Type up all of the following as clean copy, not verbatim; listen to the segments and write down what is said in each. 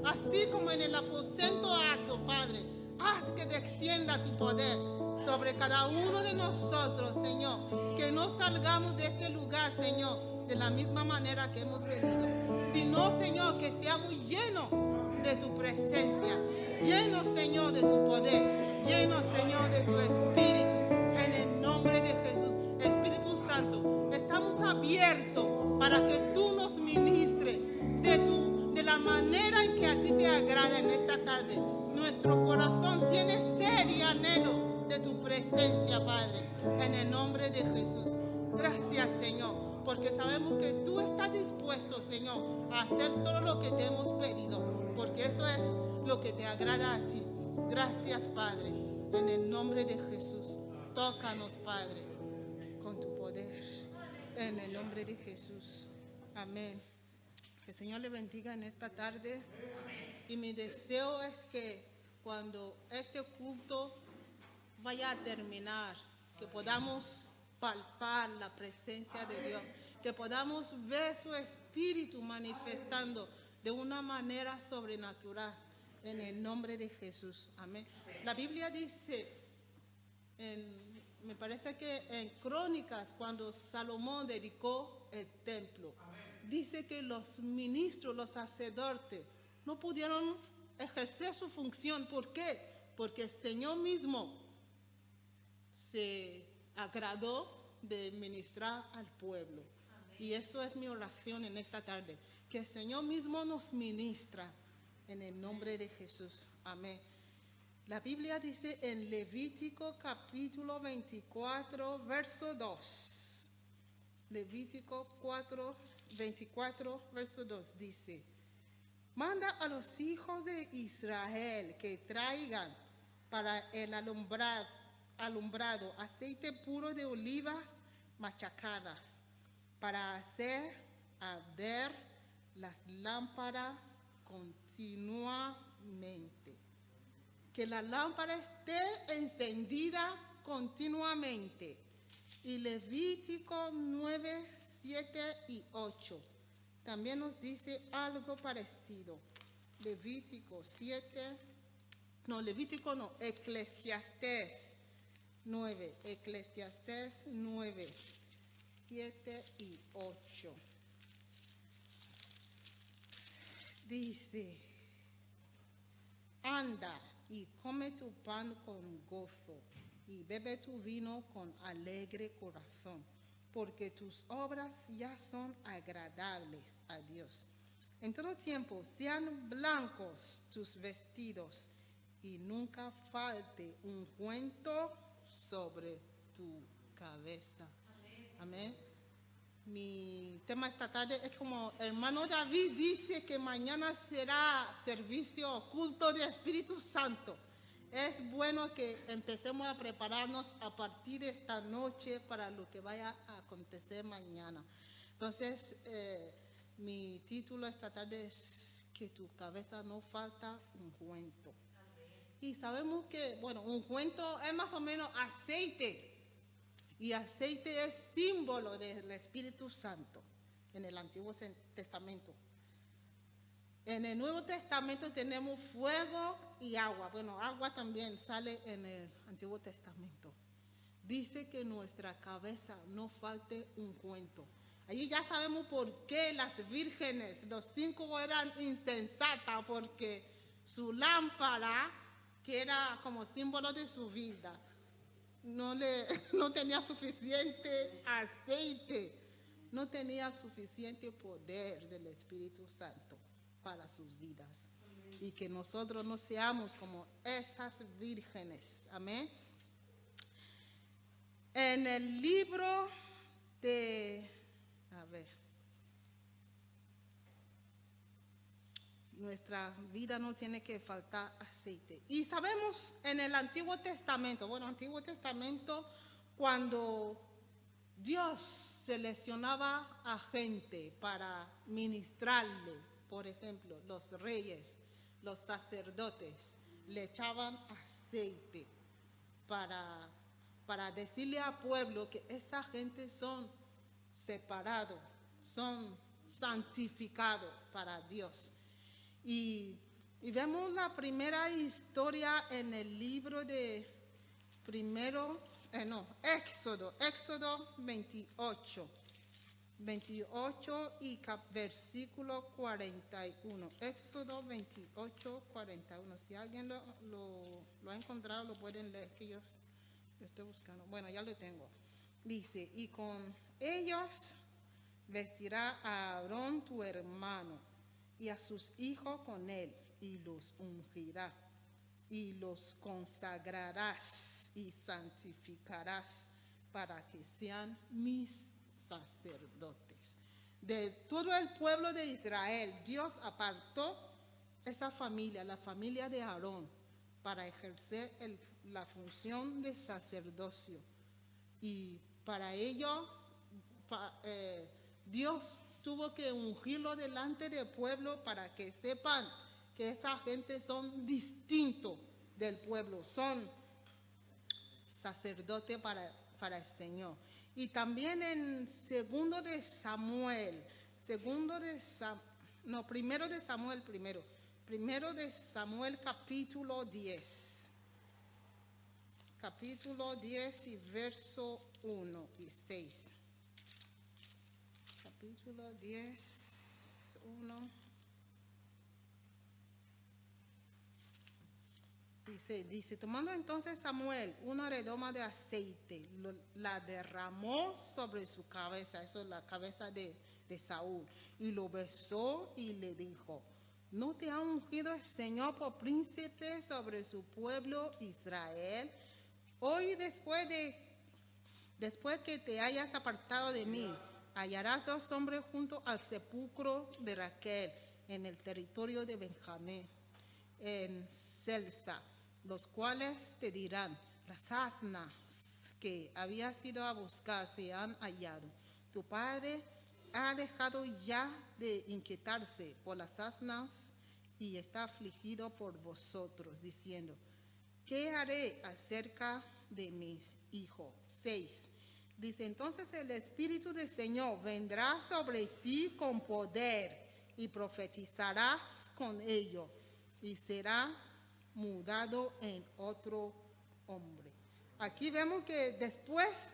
así como en el aposento alto, Padre. Haz que descienda tu poder sobre cada uno de nosotros, Señor. Que no salgamos de este lugar, Señor, de la misma manera que hemos venido, sino, Señor, que seamos llenos de tu presencia, llenos, Señor, de tu poder, llenos, Señor, de tu Espíritu, en el nombre de Jesús. Espíritu Santo, estamos abiertos para que tú nos ministres de la manera en que a ti te agrada en esta tarde. Nuestro corazón tiene sed y anhelo de tu presencia, Padre, en el nombre de Jesús. Gracias, Señor, porque sabemos que tú estás dispuesto, Señor, a hacer todo lo que te hemos pedido, porque eso es lo que te agrada a ti. Gracias, Padre, en el nombre de Jesús. Tócanos, Padre, con tu poder, en el nombre de Jesús. Amén. Que el Señor le bendiga en esta tarde. Y mi deseo es que cuando este culto vaya a terminar, que podamos palpar la presencia de Dios, que podamos ver su Espíritu manifestando de una manera sobrenatural, en el nombre de Jesús. Amén. La Biblia dice, me parece que en Crónicas, cuando Salomón dedicó el templo, dice que los ministros, los sacerdotes, no pudieron ejercer su función. ¿Por qué? Porque el Señor mismo se agradó de ministrar al pueblo. Amén. Y eso es mi oración en esta tarde, que el Señor mismo nos ministra en el nombre de Jesús. Amén. La Biblia dice en Levítico capítulo 24, verso 2. Levítico 24, verso 2 dice: manda a los hijos de Israel que traigan para el alumbrado aceite puro de olivas machacadas, para hacer arder las lámparas continuamente. Que la lámpara esté encendida continuamente. Y Levítico 9, 7 y 8 también nos dice algo parecido. Eclesiastés 9, 7 y 8. Dice: anda y come tu pan con gozo y bebe tu vino con alegre corazón, porque tus obras ya son agradables a Dios. En todo tiempo sean blancos tus vestidos y nunca falte ungüento sobre tu cabeza. Amén. Mi tema esta tarde es como hermano David dice que mañana será servicio culto de Espíritu Santo. Es bueno que empecemos a prepararnos a partir de esta noche para lo que vaya a acontecer mañana. Entonces, mi título esta tarde es que tu cabeza no falta ungüento. Y sabemos que, bueno, ungüento es más o menos aceite. Y aceite es símbolo del Espíritu Santo en el Antiguo Testamento. En el Nuevo Testamento tenemos fuego y agua. Bueno, agua también sale en el Antiguo Testamento. Dice que nuestra cabeza no falte ungüento. Allí ya sabemos por qué las vírgenes, los 5 eran insensatas, porque su lámpara, que era como símbolo de su vida, no tenía suficiente aceite, no tenía suficiente poder del Espíritu Santo para sus vidas. Y que nosotros no seamos como esas vírgenes. Amén. En el libro de, nuestra vida no tiene que faltar aceite. Y sabemos en el Antiguo Testamento, cuando Dios seleccionaba a gente para ministrarle, por ejemplo, los reyes, los sacerdotes, le echaban aceite para decirle al pueblo que esa gente son separados, son santificados para Dios. Y Y vemos la primera historia en el libro de Éxodo 28. 28 y versículo 41. Éxodo 28, 41. Si alguien lo ha encontrado, lo pueden leer, que yo lo estoy buscando. Bueno, ya lo tengo. Dice, y con ellos vestirá a Aarón tu hermano y a sus hijos con él, y los ungirá, y los consagrarás y santificarás para que sean mis sacerdotes. De todo el pueblo de Israel, Dios apartó esa familia, la familia de Aarón, para ejercer la función de sacerdocio. Y para ello, Dios tuvo que ungirlo delante del pueblo para que sepan que esa gente son distintos del pueblo, son sacerdotes para el Señor. Y también en primero de Samuel capítulo 10. Capítulo 10 y verso 1 y 6. Capítulo 10, 1. Dice, tomando entonces Samuel una redoma de aceite, la derramó sobre su cabeza, eso es la cabeza de Saúl, y lo besó y le dijo, ¿no te ha ungido el Señor por príncipe sobre su pueblo Israel? Hoy después que te hayas apartado de mí, hallarás 2 hombres junto al sepulcro de Raquel en el territorio de Benjamín, en Selsa, los cuales te dirán, las asnas que habías ido a buscar se han hallado. Tu padre ha dejado ya de inquietarse por las asnas y está afligido por vosotros, diciendo, ¿qué haré acerca de mi hijo? 6. Dice, entonces el Espíritu del Señor vendrá sobre ti con poder y profetizarás con ello y será mudado en otro hombre. Aquí vemos que después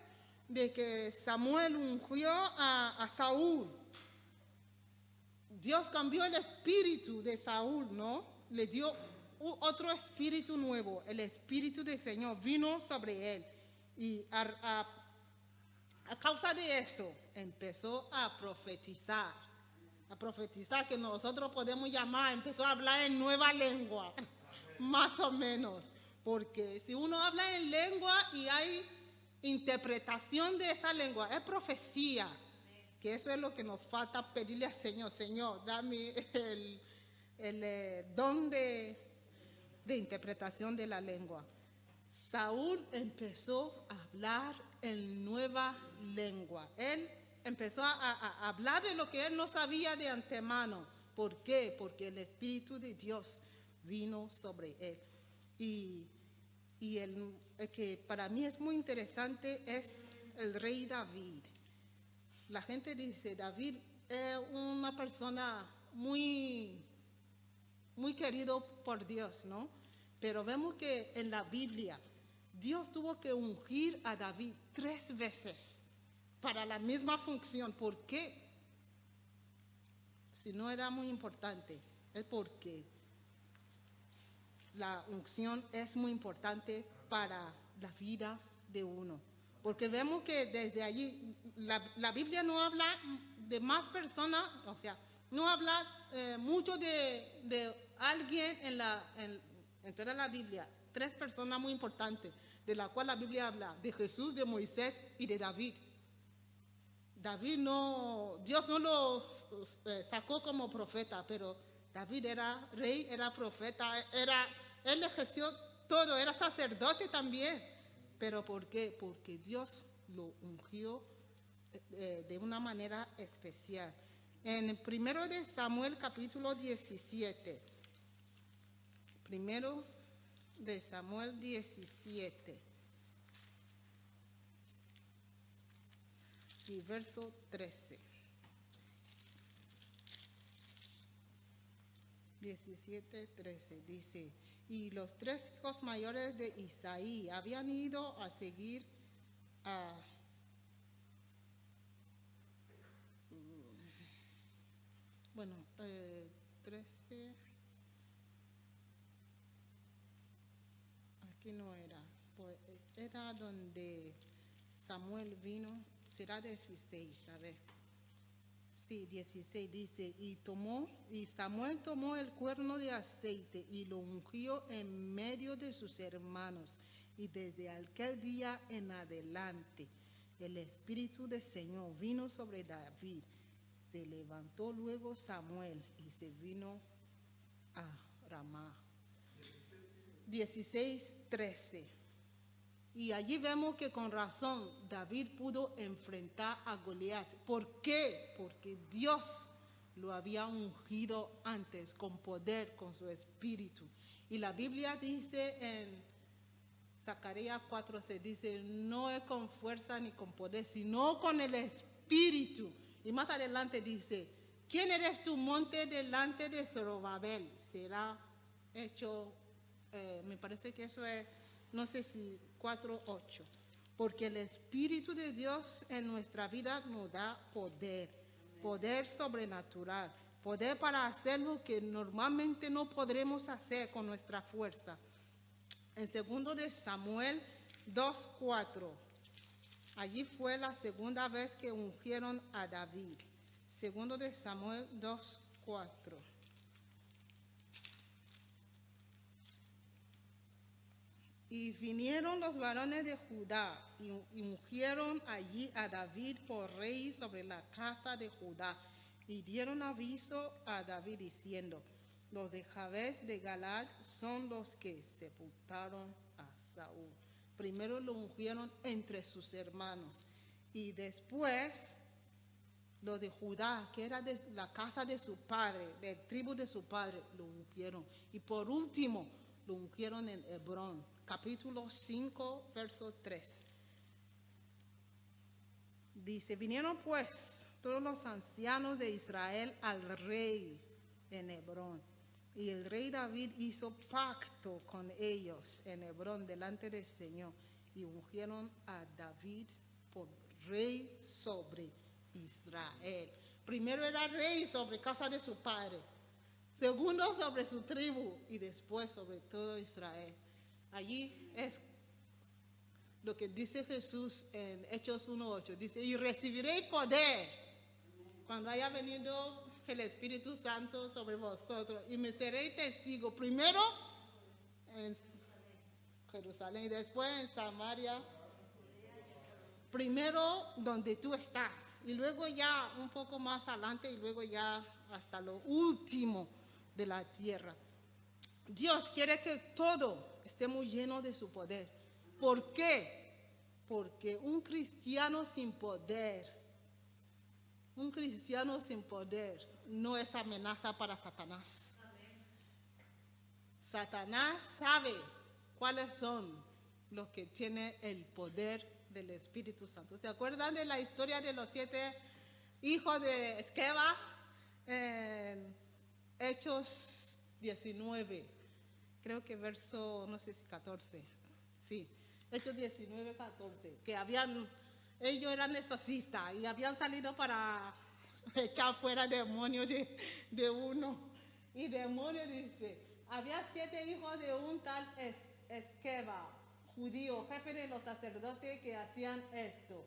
de que Samuel ungió a Saúl, Dios cambió el espíritu de Saúl, ¿no? Le dio otro espíritu nuevo. El Espíritu del Señor vino sobre él. Y a causa de eso, empezó a profetizar. A profetizar, que nosotros podemos llamar, empezó a hablar en nueva lengua, más o menos. Porque si uno habla en lengua y hay interpretación de esa lengua, es profecía. Que eso es lo que nos falta pedirle al Señor. Señor, dame el don de interpretación de la lengua. Saúl empezó a hablar en nueva lengua. Él empezó a hablar de lo que él no sabía de antemano. ¿Por qué? Porque el Espíritu de Dios vino sobre él. Y el que para mí es muy interesante es el rey David. La gente dice, David es una persona muy, muy querido por Dios, ¿no? Pero vemos que en la Biblia, Dios tuvo que ungir a David 3 veces para la misma función. ¿Por qué? Si no era muy importante, es porque la unción es muy importante para la vida de uno. Porque vemos que desde allí, la Biblia no habla de más personas, o sea, no habla mucho de alguien en toda la Biblia. 3 personas muy importantes, de la cual la Biblia habla, de Jesús, de Moisés y de David. Dios no los sacó como profeta, pero David era rey, era profeta, él ejerció todo, era sacerdote también. ¿Pero por qué? Porque Dios lo ungió de una manera especial. En 1 de Samuel capítulo 17. 1 de Samuel 17. Y verso 13. 17:13 dice, y los 3 hijos mayores de Isaí habían ido a seguir a... Bueno, 13... Aquí no era, pues era donde Samuel vino, será 16, a ver. Sí, 16 dice, y Samuel tomó el cuerno de aceite y lo ungió en medio de sus hermanos. Y desde aquel día en adelante, el Espíritu del Señor vino sobre David. Se levantó luego Samuel y se vino a Ramá. 16:13. Y allí vemos que con razón David pudo enfrentar a Goliat. ¿Por qué? Porque Dios lo había ungido antes con poder, con su espíritu. Y la Biblia dice en Zacarías 4:6, dice, no es con fuerza ni con poder, sino con el espíritu. Y más adelante dice, ¿quién eres tu monte delante de Zorobabel? Será hecho, me parece que eso es, no sé si 4:8, porque el Espíritu de Dios en nuestra vida nos da poder, poder sobrenatural, poder para hacer lo que normalmente no podremos hacer con nuestra fuerza. En 2 de Samuel 2:4, allí fue la segunda vez que ungieron a David. 2 de Samuel 2:4. Y vinieron los varones de Judá y ungieron allí a David por rey sobre la casa de Judá. Y dieron aviso a David diciendo, los de Jabes de Galaad son los que sepultaron a Saúl. Primero lo ungieron entre sus hermanos y después los de Judá, que era de la casa de su padre, de tribu de su padre, lo ungieron. Y por último lo ungieron en Hebrón. Capítulo 5, verso 3. Dice, vinieron pues todos los ancianos de Israel al rey en Hebrón. Y el rey David hizo pacto con ellos en Hebrón delante del Señor. Y ungieron a David por rey sobre Israel. Primero era rey sobre casa de su padre. Segundo sobre su tribu. Y después sobre todo Israel. Allí es lo que dice Jesús en Hechos 1:8. Dice, y recibiréis poder cuando haya venido el Espíritu Santo sobre vosotros. Y me seréis testigo primero en Jerusalén y después en Samaria. Primero donde tú estás. Y luego ya un poco más adelante y luego ya hasta lo último de la tierra. Dios quiere que todo esté muy lleno de su poder. ¿Por qué? Porque un cristiano sin poder no es amenaza para Satanás. Satanás sabe cuáles son los que tienen el poder del Espíritu Santo. ¿Se acuerdan de la historia de los 7 hijos de Esqueva? En Hechos 19, creo que verso, no sé si 14, sí, Hechos 19, 14, que ellos eran exorcistas y habían salido para echar fuera demonios de uno. Y demonio dice, había 7 hijos de un tal Esqueva, judío, jefe de los sacerdotes que hacían esto.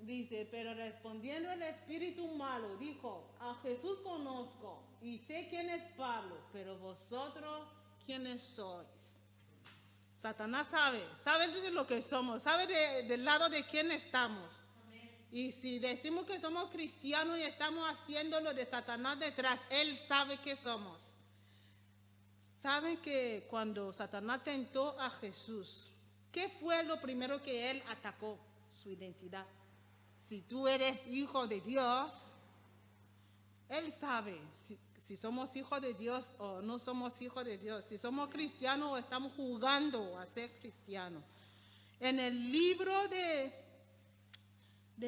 Dice, pero respondiendo el espíritu malo, dijo, a Jesús conozco y sé quién es Pablo, pero vosotros, ¿quiénes sois? Satanás sabe de lo que somos, sabe del lado de quién estamos. Amén. Y si decimos que somos cristianos y estamos haciendo lo de Satanás detrás, él sabe que somos. Saben que cuando Satanás tentó a Jesús, ¿qué fue lo primero que él atacó? Su identidad. Si tú eres hijo de Dios, él sabe si somos hijos de Dios o no somos hijos de Dios, si somos cristianos o estamos jugando a ser cristianos. En el libro de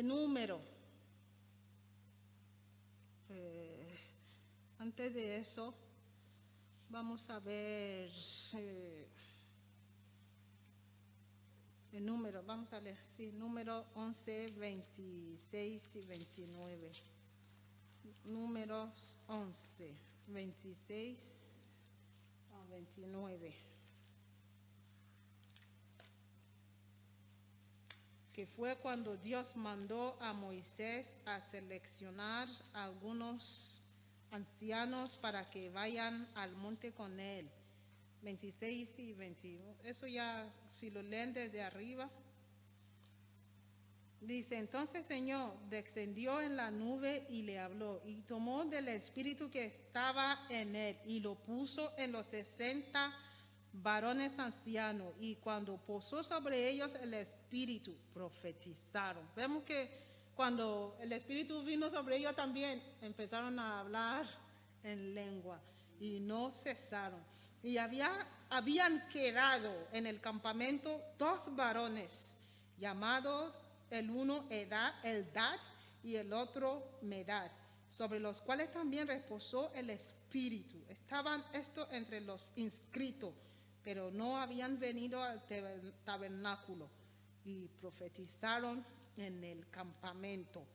Número, antes de eso, vamos a ver el número, vamos a leer, sí, número 11, 26 y 29. Números 11, 26 a 29. Que fue cuando Dios mandó a Moisés a seleccionar a algunos ancianos para que vayan al monte con él. 26 y 21. Eso ya, si lo leen desde arriba. Dice, entonces Señor descendió en la nube y le habló, y tomó del espíritu que estaba en él, y lo puso en los 60 varones ancianos, y cuando posó sobre ellos el espíritu, profetizaron. Vemos que cuando el espíritu vino sobre ellos también, empezaron a hablar en lengua, y no cesaron. Y habían quedado en el campamento 2 varones, llamados el uno Eldad y el otro Medad, sobre los cuales también reposó el espíritu. Estaban estos entre los inscritos, pero no habían venido al tabernáculo, y profetizaron en el campamento.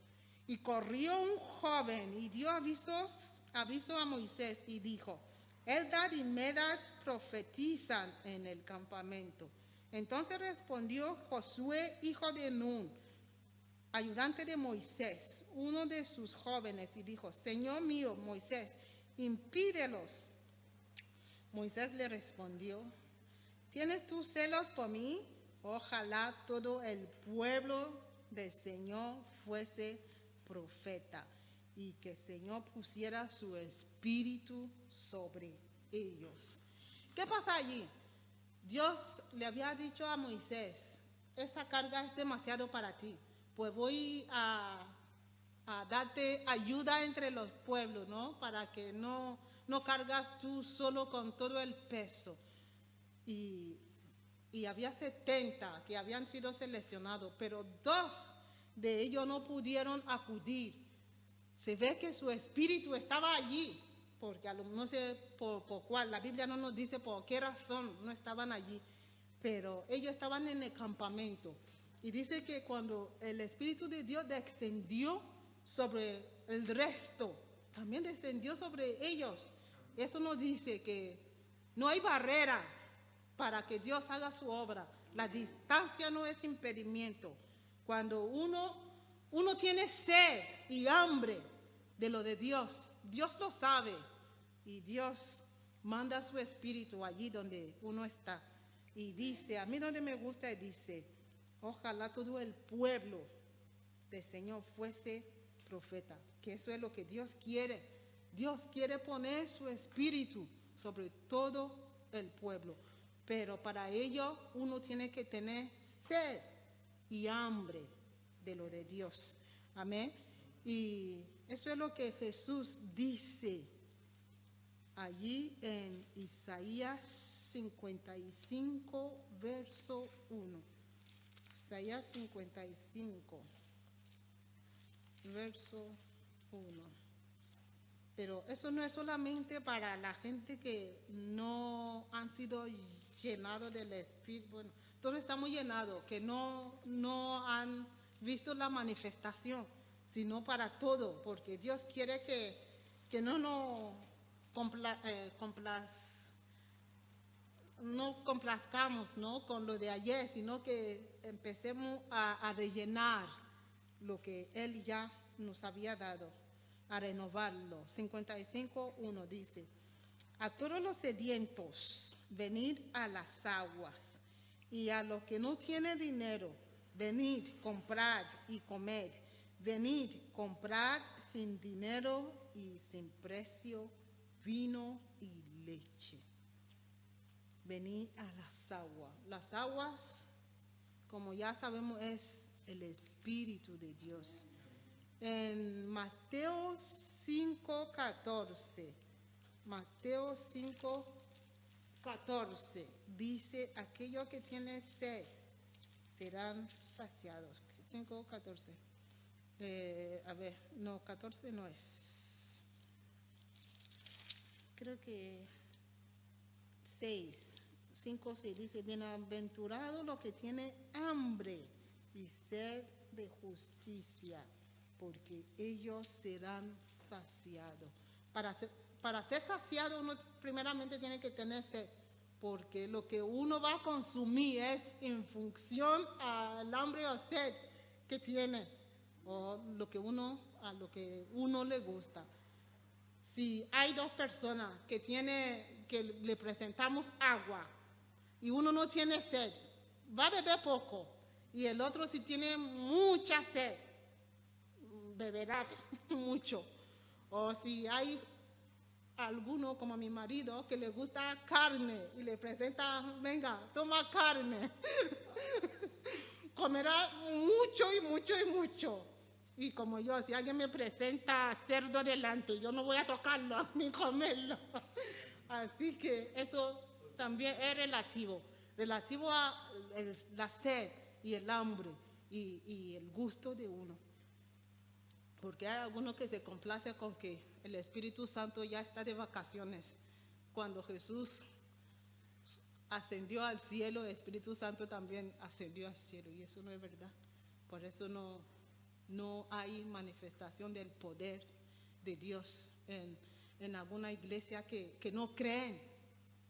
Y corrió un joven y dio aviso a Moisés y dijo, Eldad y Medad profetizan en el campamento. Entonces respondió Josué, hijo de Nun, ayudante de Moisés, uno de sus jóvenes, y dijo, Señor mío, Moisés, impídelos. Moisés le respondió, ¿tienes tú celos por mí? Ojalá todo el pueblo del Señor fuese profeta, y que el Señor pusiera su espíritu sobre ellos. ¿Qué pasa allí? Dios le había dicho a Moisés, esa carga es demasiado para ti, pues voy a darte ayuda entre los pueblos, ¿no? Para que no cargas tú solo con todo el peso. Y había 70 que habían sido seleccionados, pero 2 de ellos no pudieron acudir. Se ve que su espíritu estaba allí, porque no sé por cuál, la Biblia no nos dice por qué razón no estaban allí, pero ellos estaban en el campamento. Y dice que cuando el Espíritu de Dios descendió sobre el resto, también descendió sobre ellos. Eso nos dice que no hay barrera para que Dios haga su obra. La distancia no es impedimento. Cuando uno tiene sed y hambre de lo de Dios, Dios lo sabe, y Dios manda su espíritu allí donde uno está. Y dice, a mí donde me gusta, dice, ojalá todo el pueblo del Señor fuese profeta, que eso es lo que Dios quiere. Dios quiere poner su espíritu sobre todo el pueblo, pero para ello uno tiene que tener sed y hambre de lo de Dios. Amén. Y eso es lo que Jesús dice allí en Isaías 55, verso 1. Isaías 55, verso 1. Pero eso no es solamente para la gente que no han sido llenados del Espíritu. Bueno, todos estamos llenados, que no han visto la manifestación, sino para todo, porque Dios quiere que no nos complazcamos, ¿no?, con lo de ayer, sino que empecemos a rellenar lo que Él ya nos había dado, a renovarlo. 55:1 dice, a todos los sedientos, venid a las aguas, y a los que no tienen dinero, venid, comprad y comed. Venid, comprad sin dinero y sin precio vino y leche. Venid a las aguas. Las aguas, como ya sabemos, es el Espíritu de Dios. En Mateo 5:14, Mateo 5:14 dice, aquellos que tienen sed serán saciados. 5:14. 14 no es. creo que 5, 6 dice, bienaventurado lo que tiene hambre y sed de justicia, porque ellos serán saciados. Para ser saciado uno primeramente tiene que tener sed, porque lo que uno va a consumir es en función al hambre o sed que tiene, o a lo que uno le gusta. Si hay 2 personas que le presentamos agua y uno no tiene sed, va a beber poco, y el otro si tiene mucha sed, beberá mucho. O si hay alguno como mi marido que le gusta carne y le presenta, venga, toma carne, comerá mucho y mucho y mucho. Y como yo, si alguien me presenta cerdo delante, yo no voy a tocarlo ni comerlo. Así que eso también es relativo a la sed y el hambre y el gusto de uno. Porque hay algunos que se complacen con que el Espíritu Santo ya está de vacaciones. Cuando Jesús ascendió al cielo, el Espíritu Santo también ascendió al cielo, y eso no es verdad. Por eso no hay manifestación del poder de Dios en alguna iglesia que no creen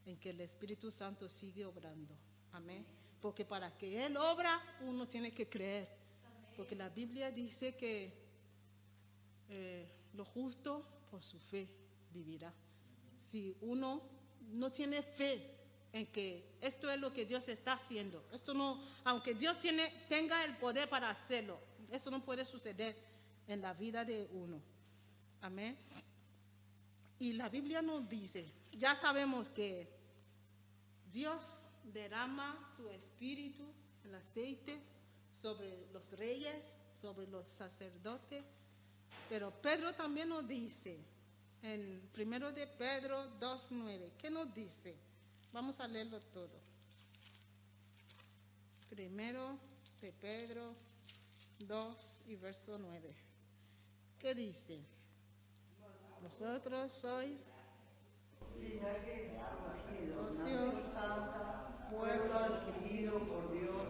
en que el Espíritu Santo sigue obrando. Amén. Porque para que Él obra, uno tiene que creer. Porque la Biblia dice que lo justo por su fe vivirá. Si uno no tiene fe en que esto es lo que Dios está haciendo, esto no, aunque Dios tenga el poder para hacerlo, eso no puede suceder en la vida de uno. Amén. Y la Biblia nos dice, ya sabemos que Dios derrama su espíritu, el aceite, sobre los reyes, sobre los sacerdotes. Pero Pedro también nos dice, en 1 de Pedro 2:9, ¿qué nos dice? Vamos a leerlo todo. 1 de Pedro 2 y verso 9. ¿Qué dice? Vosotros sois pueblo adquirido por Dios,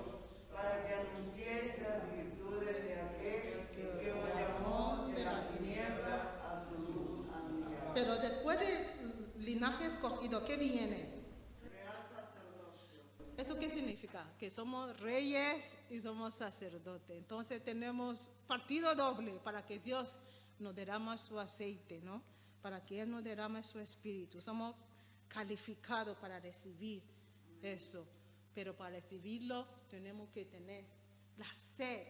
para que anunciéis las virtudes de aquel que os llamó de las tinieblas a su luz admirable. Pero después del linaje escogido, ¿qué viene? Real sacerdocio. ¿Eso qué significa? Que somos reyes y somos sacerdotes. Entonces tenemos partido doble para que Dios nos derrame su aceite, ¿no? Para que Él nos derrame su espíritu. Somos calificados para recibir eso. Pero para recibirlo tenemos que tener la sed,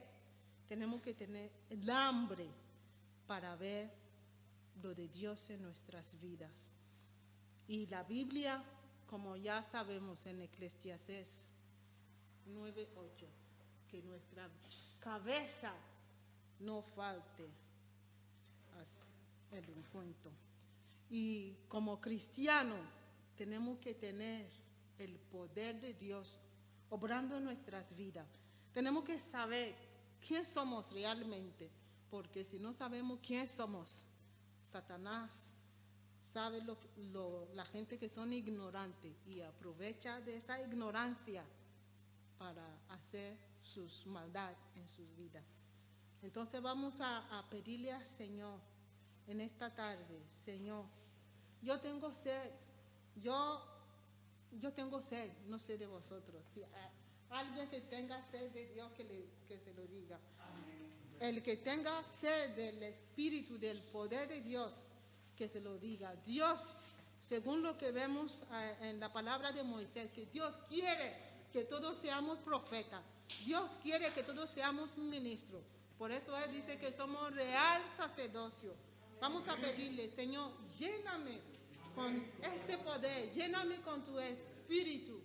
tenemos que tener el hambre para ver lo de Dios en nuestras vidas. Y la Biblia, como ya sabemos en Eclesiastés 9:8, que nuestra cabeza no falte el encuentro. Y como cristiano tenemos que tener el poder de Dios obrando en nuestras vidas. Tenemos que saber quién somos realmente, porque si no sabemos quién somos, Satanás sabe la gente que son ignorantes y aprovecha de esa ignorancia para hacer sus maldades en sus vidas. Entonces vamos a pedirle al Señor en esta tarde, Señor, yo tengo sed, yo tengo sed, no sé de vosotros. Si alguien que tenga sed de Dios, que se lo diga. Amén. El que tenga sed del Espíritu, del poder de Dios, que se lo diga. Dios, según lo que vemos en la palabra de Moisés, que Dios quiere que todos seamos profetas. Dios quiere que todos seamos ministros. Por eso Él dice que somos real sacerdocio. Vamos a pedirle, Señor, lléname con este poder, lléname con tu espíritu,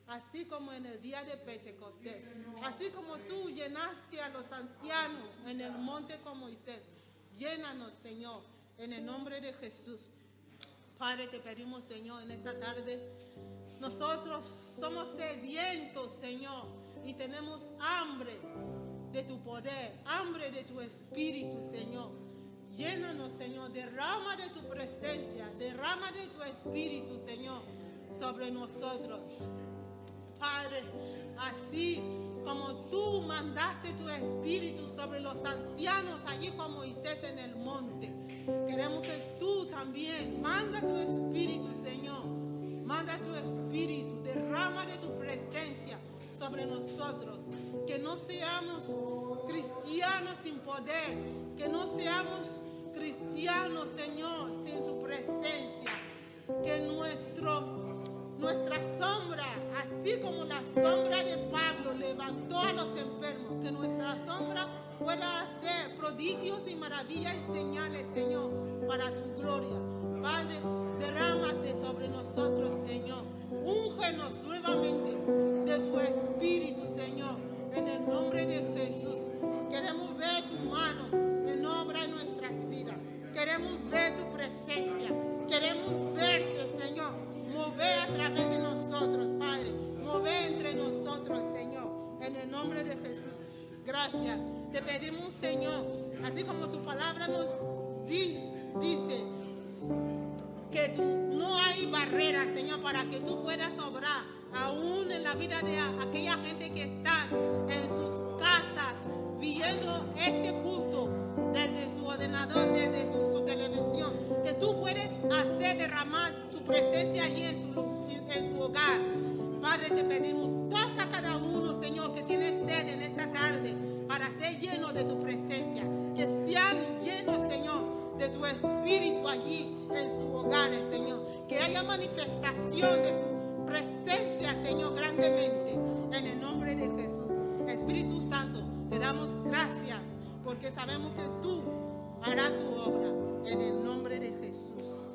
así como en el día de Pentecostés, así como tú llenaste a los ancianos en el monte con Moisés. Llénanos, Señor, en el nombre de Jesús. Padre, te pedimos, Señor, en esta tarde, nosotros somos sedientos, Señor, y tenemos hambre de tu poder, hambre de tu espíritu, Señor. Llénanos, Señor. Derrama de tu presencia. Derrama de tu espíritu, Señor, sobre nosotros. Padre, así como tú mandaste tu espíritu sobre los ancianos allí con Moisés en el monte, queremos que tú también manda tu espíritu, Señor. Manda tu espíritu, derrama de tu presencia sobre nosotros. Que no seamos cristianos sin poder, que no seamos cristianos, Señor, sin tu presencia. Que nuestra sombra, así como la sombra de Pablo levantó a los enfermos, que nuestra sombra pueda hacer prodigios y maravillas y señales, Señor, para tu gloria. Padre, derrámate sobre nosotros, Señor. Úngenos nuevamente de tu espíritu, Señor, en el nombre de Jesús. Queremos ver tu mano en obra en nuestras vidas. Queremos ver tu presencia. Queremos verte, Señor, mover a través de nosotros, Padre. Mover entre nosotros, Señor, en el nombre de Jesús. Gracias. Te pedimos, Señor, así como tu palabra nos dice que no hay barreras, Señor, para que tú puedas obrar aún en la vida de aquella gente que está en sus casas viendo este culto desde su ordenador, desde su televisión, que tú puedes hacer derramar tu presencia allí en su hogar. Padre, te pedimos, toca a cada uno, Señor, que tiene sed en esta tarde para ser lleno de tu presencia, que sean llenos, Señor, de tu espíritu allí en sus hogares, Señor, que haya manifestación de tu presencia, Señor, grandemente, en el nombre de Jesús. Espíritu Santo, te damos gracias porque sabemos que tú harás tu obra en el nombre de Jesús.